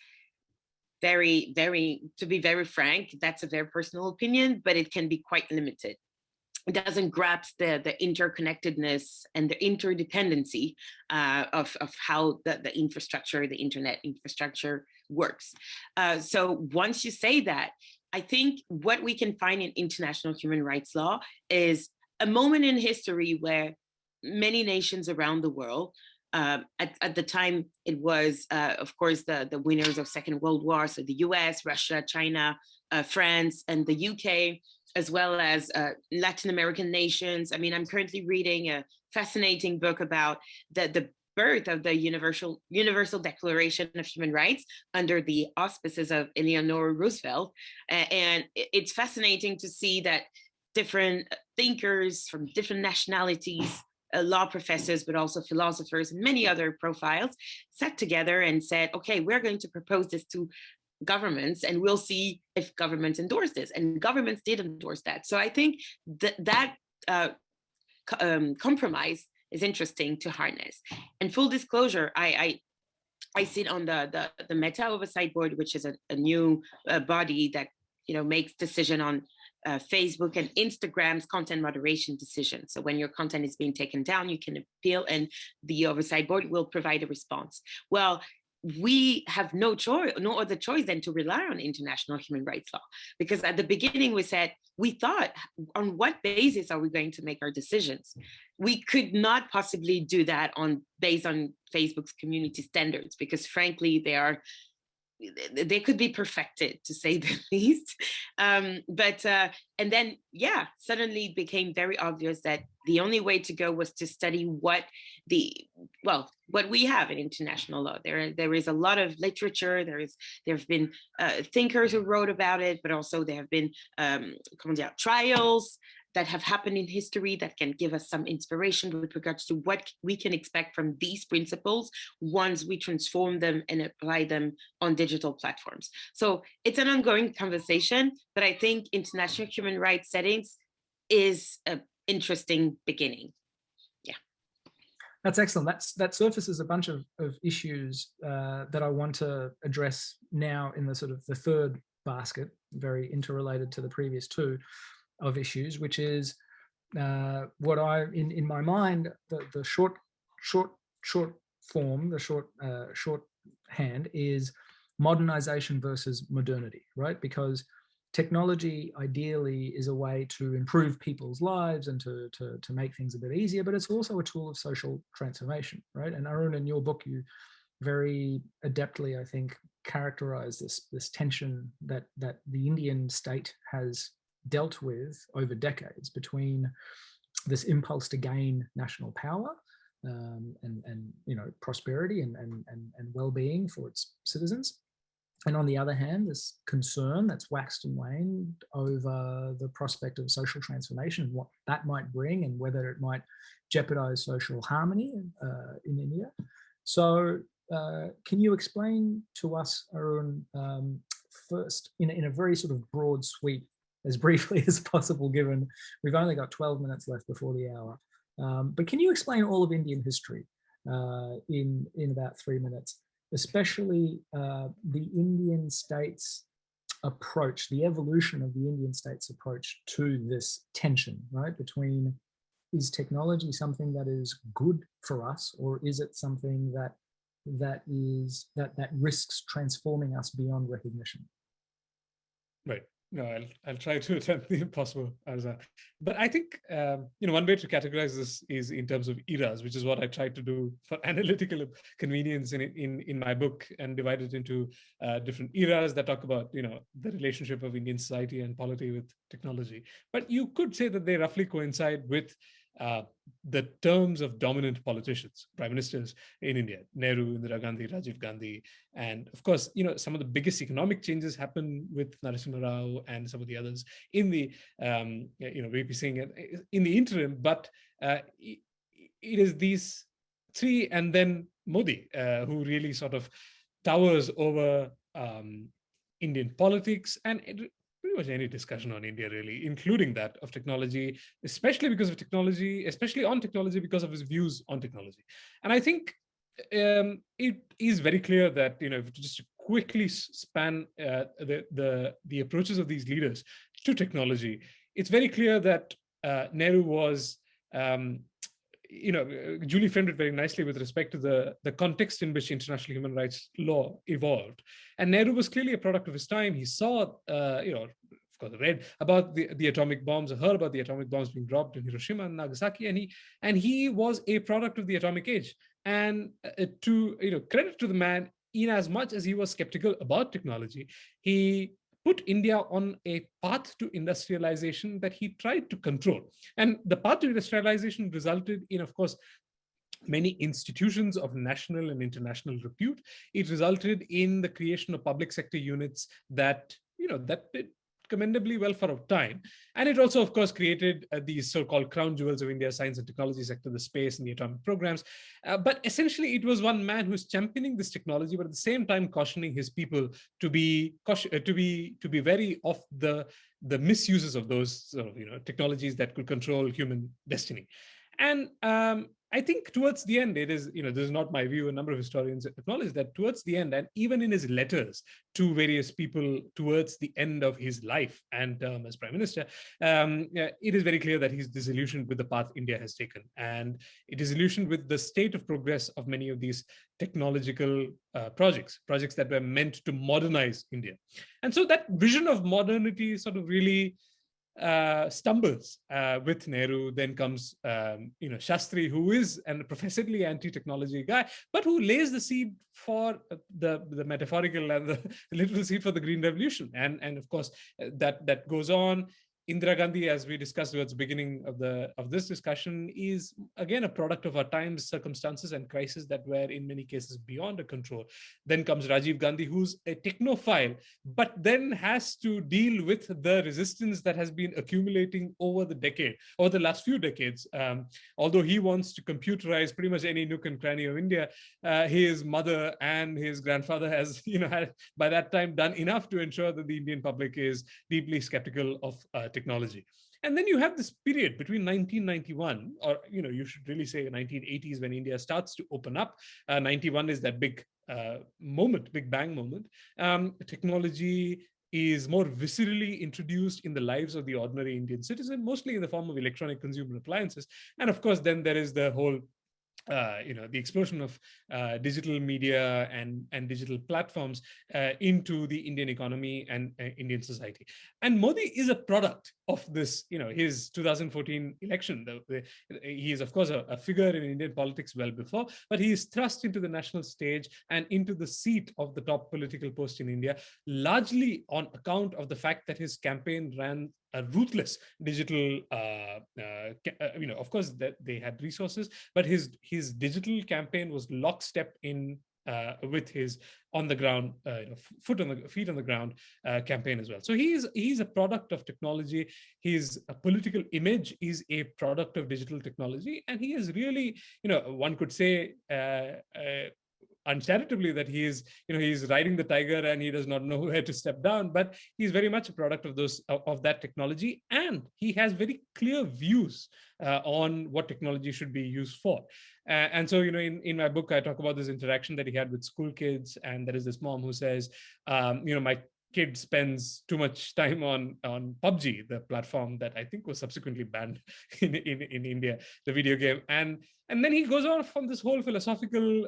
very, very, to be very frank, that's a very personal opinion, but it can be quite limited. It doesn't grasp the interconnectedness and the interdependency of how the infrastructure, the internet infrastructure works. So once you say that, I think what we can find in international human rights law is a moment in history where many nations around the world, at the time it was, of course, the winners of Second World War, so the US, Russia, China, France, and the UK, as well as Latin American nations. I mean, I'm currently reading a fascinating book about the birth of the Universal Declaration of Human Rights under the auspices of Eleanor Roosevelt. And it's fascinating to see that different thinkers from different nationalities, law professors, but also philosophers and many other profiles sat together and said, okay, we're going to propose this to governments and we'll see if governments endorse this. And governments did endorse that. So I think that compromise is interesting to harness. And full disclosure, I sit on the Meta Oversight Board, which is a new body that makes decision on Facebook and Instagram's content moderation decision. So when your content is being taken down, you can appeal and the Oversight Board will provide a response. Well, we have no other choice than to rely on international human rights law. Because at the beginning we said, we thought, on what basis are we going to make our decisions? We could not possibly do that based on Facebook's community standards, because frankly, they are they could be perfected, to say the least. And then, yeah, suddenly it became very obvious that the only way to go was to study what we have in international law. There is a lot of literature. There have been thinkers who wrote about it, but also there have been trials that have happened in history that can give us some inspiration with regards to what we can expect from these principles once we transform them and apply them on digital platforms. So it's an ongoing conversation, but I think international human rights settings is an interesting beginning. Yeah. That's excellent. That surfaces a bunch of issues that I want to address now in the sort of the third basket, very interrelated to the previous two, of issues, which is what I, in my mind, the short form, the shorthand is modernization versus modernity, right? Because technology ideally is a way to improve people's lives and to make things a bit easier, but it's also a tool of social transformation, right? And Arun, in your book, you very adeptly, I think, characterize this tension that the Indian state has dealt with over decades between this impulse to gain national power and prosperity and well-being for its citizens, and on the other hand, this concern that's waxed and waned over the prospect of social transformation and what that might bring and whether it might jeopardize social harmony in India. So can you explain to us, Arun, first in a very sort of broad sweep, as briefly as possible, given we've only got 12 minutes left before the hour. But can you explain all of Indian history in about 3 minutes, especially the Indian state's approach, the evolution of the Indian state's approach to this tension, right? Between, is technology something that is good for us, or is it something that risks transforming us beyond recognition? Right. No, I'll try to attempt the impossible, Arza. But I think one way to categorize this is in terms of eras, which is what I tried to do for analytical convenience in my book, and divide it into different eras that talk about the relationship of Indian society and polity with technology. But you could say that they roughly coincide with the terms of dominant politicians, prime ministers in India: Nehru, Indira Gandhi, Rajiv Gandhi, and of course, some of the biggest economic changes happen with Narasimha Rao and some of the others in the VP Singh in the interim. But it is these three, and then Modi, who really sort of towers over Indian politics and pretty much any discussion on India, really, including that of technology, especially because of technology, especially on technology, because of his views on technology. And I think it is very clear that, if just to quickly span the approaches of these leaders to technology, it's very clear that Nehru was, Julie framed it very nicely with respect to the context in which international human rights law evolved. And Nehru was clearly a product of his time. He saw, of course, read about the atomic bombs, or heard about the atomic bombs being dropped in Hiroshima and Nagasaki, and he was a product of the atomic age. And credit to the man, in as much as he was skeptical about technology, he put India on a path to industrialization that he tried to control. And the path to industrialization resulted in, of course, many institutions of national and international repute. It resulted in the creation of public sector units that did commendably well for a time. And it also, of course, created these so-called crown jewels of India's science and technology sector, the space and the atomic programs. But essentially, it was one man who's championing this technology, but at the same time cautioning his people to be wary of the misuses of those sort of, technologies that could control human destiny. And I think towards the end, it is, this is not my view, a number of historians acknowledge that towards the end, and even in his letters to various people towards the end of his life and term as prime minister, it is very clear that he's disillusioned with the path India has taken. And it is disillusioned with the state of progress of many of these technological projects that were meant to modernize India. And so that vision of modernity sort of really stumbles with Nehru. Then comes Shastri, who is a professedly anti-technology guy, but who lays the seed for the metaphorical and the literal seed for the Green Revolution. And of course, that goes on. Indira Gandhi, as we discussed towards the beginning of this discussion, is again a product of our times, circumstances, and crises that were in many cases beyond our control. Then comes Rajiv Gandhi, who's a technophile, but then has to deal with the resistance that has been accumulating over the last few decades. Although he wants to computerize pretty much any nook and cranny of India, his mother and his grandfather has, had by that time done enough to ensure that the Indian public is deeply skeptical of technology. And then you have this period between 1991, or you should really say 1980s, when India starts to open up. 91 is that big big bang moment. Technology is more viscerally introduced in the lives of the ordinary Indian citizen, mostly in the form of electronic consumer appliances. And of course, then there is the whole the explosion of digital media and digital platforms into the Indian economy and Indian society. And Modi is a product of this, his 2014 election. He is, of course, a figure in Indian politics well before, but he is thrust into the national stage and into the seat of the top political post in India, largely on account of the fact that his campaign ran a ruthless digital, of course, that they had resources, but his digital campaign was lockstep in with his on the ground, feet on the ground campaign as well. So he's a product of technology. His political image is a product of digital technology, and he is really, one could say, uncharitably, that he's riding the tiger and he does not know where to step down, but he's very much a product of that technology, and he has very clear views on what technology should be used for. And so, in my book, I talk about this interaction that he had with school kids, and there is this mom who says, my kid spends too much time on PUBG, the platform that I think was subsequently banned in India, the video game. And then he goes on from this whole philosophical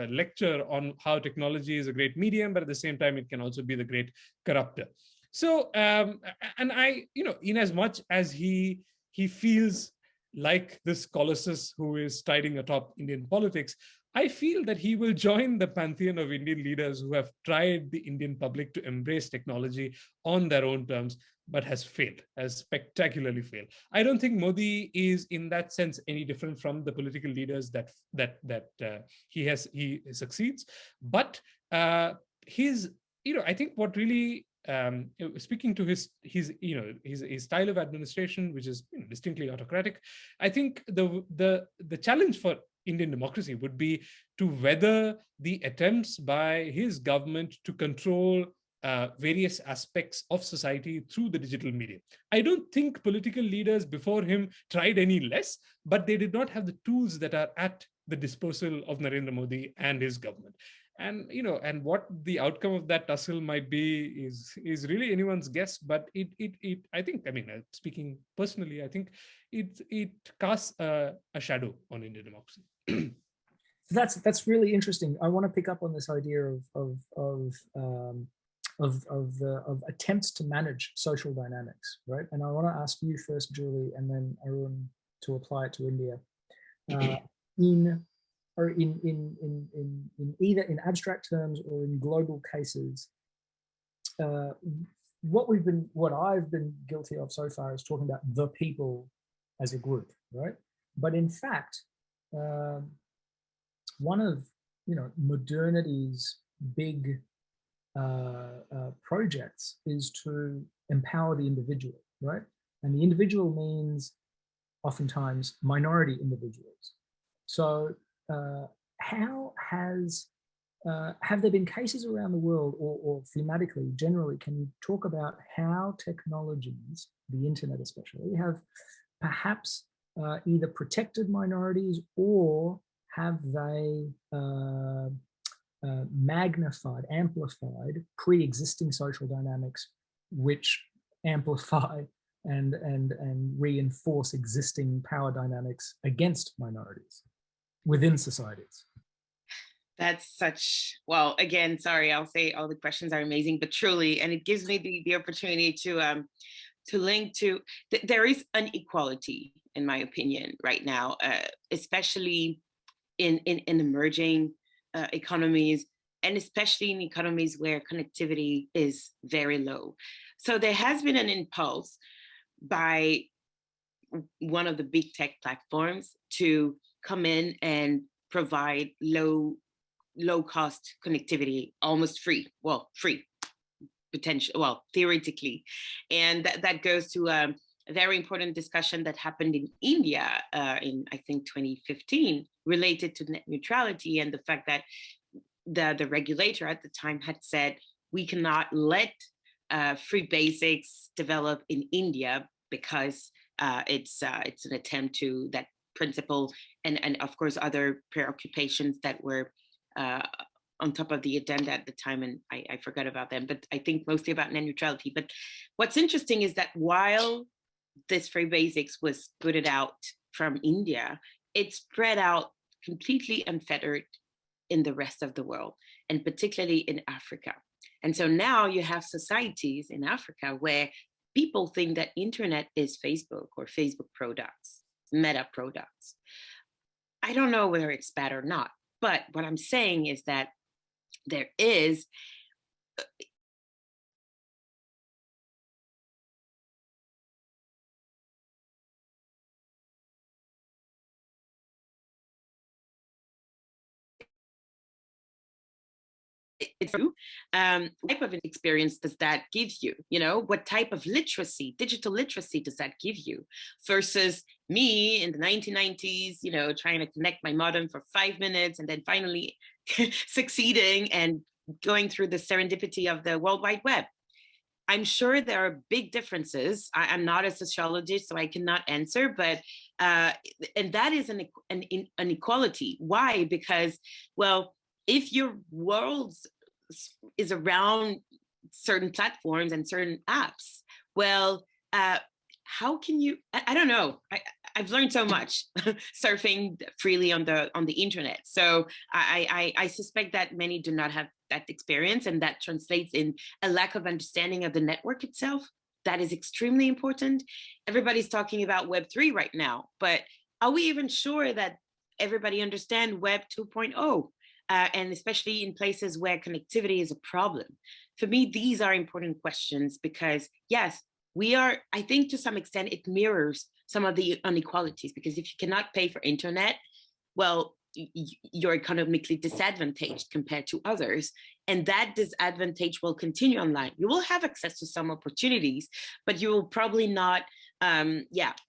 lecture on how technology is a great medium, but at the same time, it can also be the great corrupter. So, and I, in as much as he feels like this colossus who is striding atop Indian politics, I feel that he will join the pantheon of Indian leaders who have tried the Indian public to embrace technology on their own terms, but has spectacularly failed. I don't think Modi is, in that sense, any different from the political leaders that he succeeds. But I think what really, speaking to his style of administration, which is distinctly autocratic, I think the challenge for Indian democracy would be to weather the attempts by his government to control various aspects of society through the digital medium. I don't think political leaders before him tried any less, but they did not have the tools that are at the disposal of Narendra Modi and his government. And and what the outcome of that tussle might be is really anyone's guess. But I think, speaking personally, I think it casts a shadow on Indian democracy. That's really interesting. I want to pick up on this idea of attempts to manage social dynamics, right? And I want to ask you first, Julie, and then Arun, to apply it to India. In either in abstract terms or in global cases, what I've been guilty of so far is talking about the people as a group, right? But in fact, one of modernity's big projects is to empower the individual, right? And the individual means oftentimes minority individuals. So have there been cases around the world, or thematically, generally, can you talk about how technologies, the internet especially, have perhaps either protected minorities, or have they magnified, amplified pre-existing social dynamics, which amplify and reinforce existing power dynamics against minorities within societies? That's well, again, sorry, I'll say all the questions are amazing, but truly, and it gives me the opportunity to link to, there is an inequality, in my opinion, right now, especially in emerging economies, and especially in economies where connectivity is very low. So there has been an impulse by one of the big tech platforms to come in and provide low cost connectivity, almost free, well, free, potential, well, theoretically. And that goes to a very important discussion that happened in India in, I think, 2015, related to net neutrality, and the fact that the regulator at the time had said, we cannot let free basics develop in India because it's an attempt to that principle, and of course other preoccupations that were on top of the agenda at the time, and I forgot about them, but I think mostly about net neutrality. But what's interesting is that while this free basics was put it out from India, it spread out completely unfettered in the rest of the world, and particularly in Africa. And so now you have societies in Africa where people think that internet is Facebook or Facebook products, Meta products. I don't know whether it's bad or not, but what I'm saying is that there is it's true. What type of experience does that give you? You know, what type of literacy, digital literacy, does that give you? Versus me in the 1990s, you know, trying to connect my modem for 5 minutes and then finally succeeding and going through the serendipity of the World Wide Web. I'm sure there are big differences. I'm not a sociologist, so I cannot answer, but and that is an inequality. Why? Because, well, if your world is around certain platforms and certain apps, well, how can you? I don't know. I've learned so much surfing freely on the internet. So I suspect that many do not have that experience, and that translates in a lack of understanding of the network itself. That is extremely important. Everybody's talking about Web3 right now, but are we even sure that everybody understands Web 2.0? And especially in places where connectivity is a problem. For me, these are important questions because, yes, we are, I think to some extent, it mirrors some of the inequalities, because if you cannot pay for internet, well, you're economically disadvantaged compared to others. And that disadvantage will continue online. You will have access to some opportunities, but you will probably not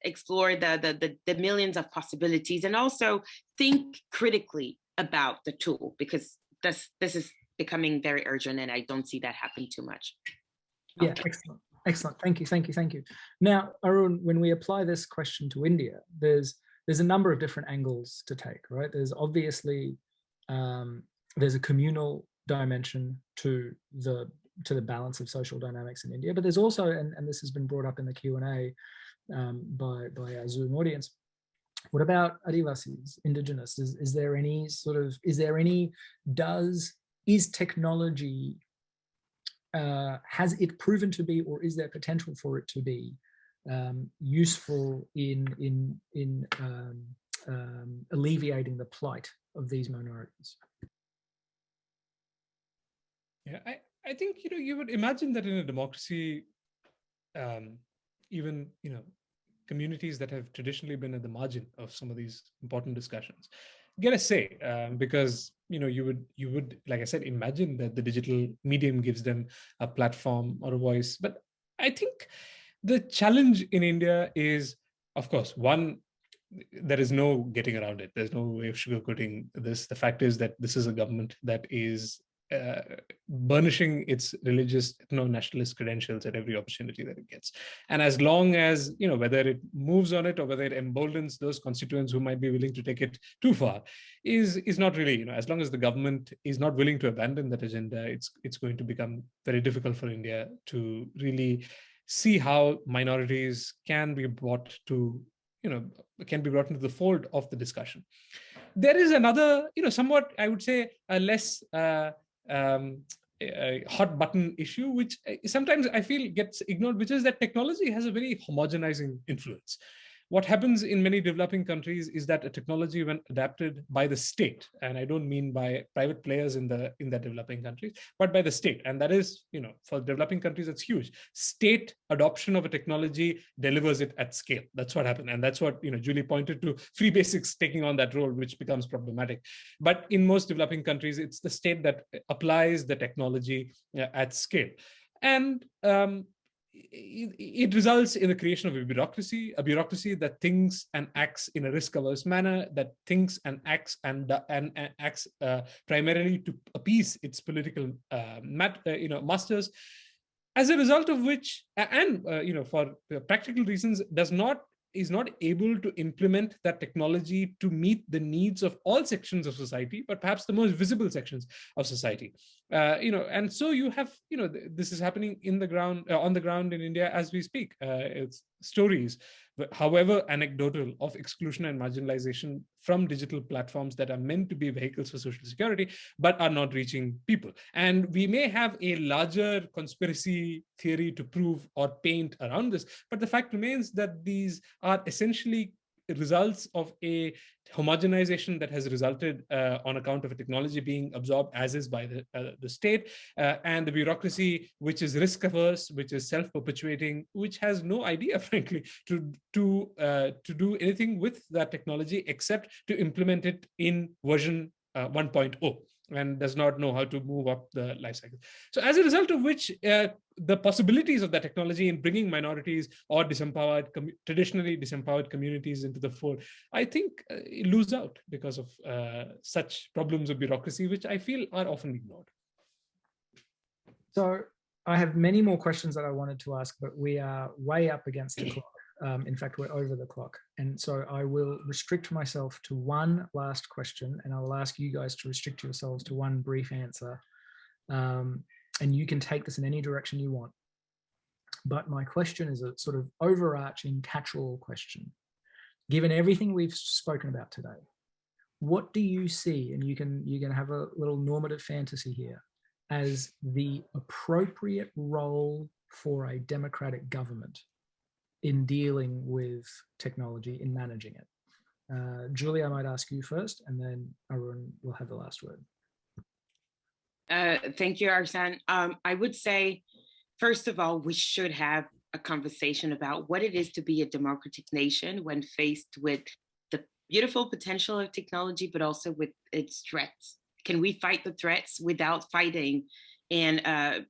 explore the millions of possibilities, and also think critically about the tool, because this is becoming very urgent, and I don't see that happen too much. Yeah, excellent. Thank you. Now, Arun, when we apply this question to India, there's a number of different angles to take, right? There's obviously there's a communal dimension to the balance of social dynamics in India, but there's also, and this has been brought up in the Q&A by our Zoom audience, what about Adivasis, Indigenous? Is there any is technology, has it proven to be, or is there potential for it to be useful in alleviating the plight of these minorities? Yeah, I think, you know, you would imagine that in a democracy, even, you know, communities that have traditionally been at the margin of some of these important discussions get a say, because, you know, you would, like I said, imagine that the digital medium gives them a platform or a voice. But I think the challenge in India is, of course, one, there is no getting around it. There's no way of sugarcoating this. The fact is that this is a government that is burnishing its religious, nationalist credentials at every opportunity that it gets. And as long as, you know, whether it moves on it or whether it emboldens those constituents who might be willing to take it too far, is not really, you know, as long as the government is not willing to abandon that agenda, it's going to become very difficult for India to really see how minorities can be brought to, you know, can be brought into the fold of the discussion. There is another, you know, somewhat, I would say, a less a hot button issue, which sometimes I feel gets ignored, which is that technology has a very homogenizing influence. What happens in many developing countries is that a technology, when adapted by the state, and I don't mean by private players in the developing countries, but by the state, and that is, for developing countries, it's huge. State adoption of a technology delivers it at scale. That's what happened, and that's what Julie pointed to. Free basics taking on that role, which becomes problematic. But in most developing countries, it's the state that applies the technology at scale, and it results in the creation of a bureaucracy that thinks and acts in a risk-averse manner, that thinks and acts acts primarily to appease its political masters. As a result of which, and for practical reasons, is not able to implement that technology to meet the needs of all sections of society, but perhaps the most visible sections of society. And so you have, this is happening on the ground in India as we speak. It's stories, however anecdotal, of exclusion and marginalization from digital platforms that are meant to be vehicles for social security, but are not reaching people. And we may have a larger conspiracy theory to prove or paint around this, but the fact remains that these are essentially results of a homogenization that has resulted on account of a technology being absorbed as is by the state, and the bureaucracy, which is risk averse, which is self-perpetuating, which has no idea, frankly, to do anything with that technology except to implement it in version 1.0. and does not know how to move up the life cycle. So as a result of which, the possibilities of that technology in bringing minorities or traditionally disempowered communities into the fore, I think lose out because of such problems of bureaucracy, which I feel are often ignored. So I have many more questions that I wanted to ask, but we are way up against the clock. In fact, we're over the clock. And so I will restrict myself to one last question, and I will ask you guys to restrict yourselves to one brief answer. And you can take this in any direction you want. But my question is a sort of overarching catch-all question. Given everything we've spoken about today, what do you see, and you can have a little normative fantasy here, as the appropriate role for a democratic government in dealing with technology, in managing it? Julie, I might ask you first, and then Arun will have the last word. Thank you, Arsan. I would say, first of all, we should have a conversation about what it is to be a democratic nation when faced with the beautiful potential of technology, but also with its threats. Can we fight the threats without fighting and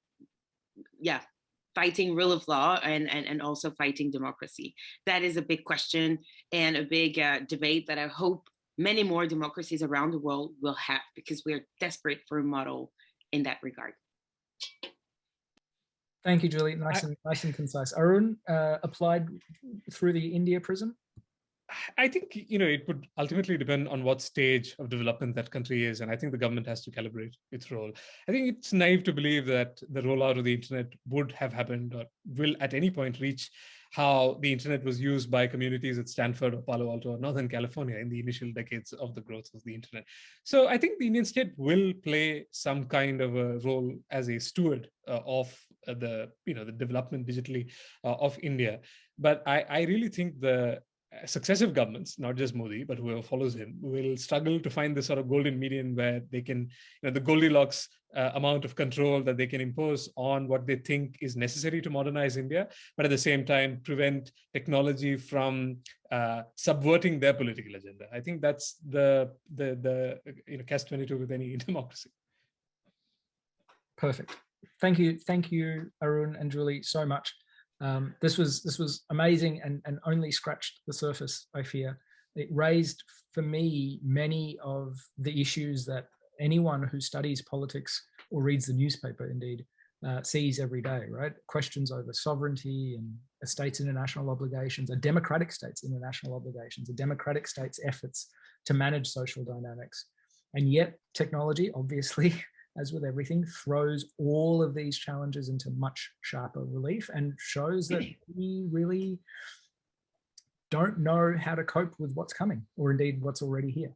fighting rule of law and also fighting democracy? That is a big question and a big debate that I hope many more democracies around the world will have, because we're desperate for a model in that regard. Thank you, Julie. Nice and concise. Arun, applied through the India prism? I think, it would ultimately depend on what stage of development that country is. And I think the government has to calibrate its role. I think it's naive to believe that the rollout of the internet would have happened or will at any point reach how the internet was used by communities at Stanford or Palo Alto or Northern California in the initial decades of the growth of the internet. So I think the Indian state will play some kind of a role as a steward of the development digitally of India. But I really think the successive governments, not just Modi, but whoever follows him, will struggle to find this sort of golden median where they can, the Goldilocks amount of control that they can impose on what they think is necessary to modernize India, but at the same time prevent technology from subverting their political agenda. I think that's the catch-22 with any democracy. Perfect. Thank you, Arun and Julie, so much. This was amazing and only scratched the surface, I fear. It raised for me many of the issues that anyone who studies politics or reads the newspaper indeed sees every day, right? Questions over sovereignty and a state's international obligations, a democratic state's international obligations, a democratic state's efforts to manage social dynamics. And yet technology, obviously, as with everything, throws all of these challenges into much sharper relief and shows that we really don't know how to cope with what's coming, or indeed what's already here.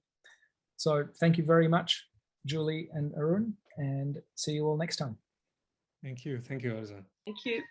So thank you very much, Julie and Arun. and see you all next time. Thank you. Thank you, Arzan. Thank you.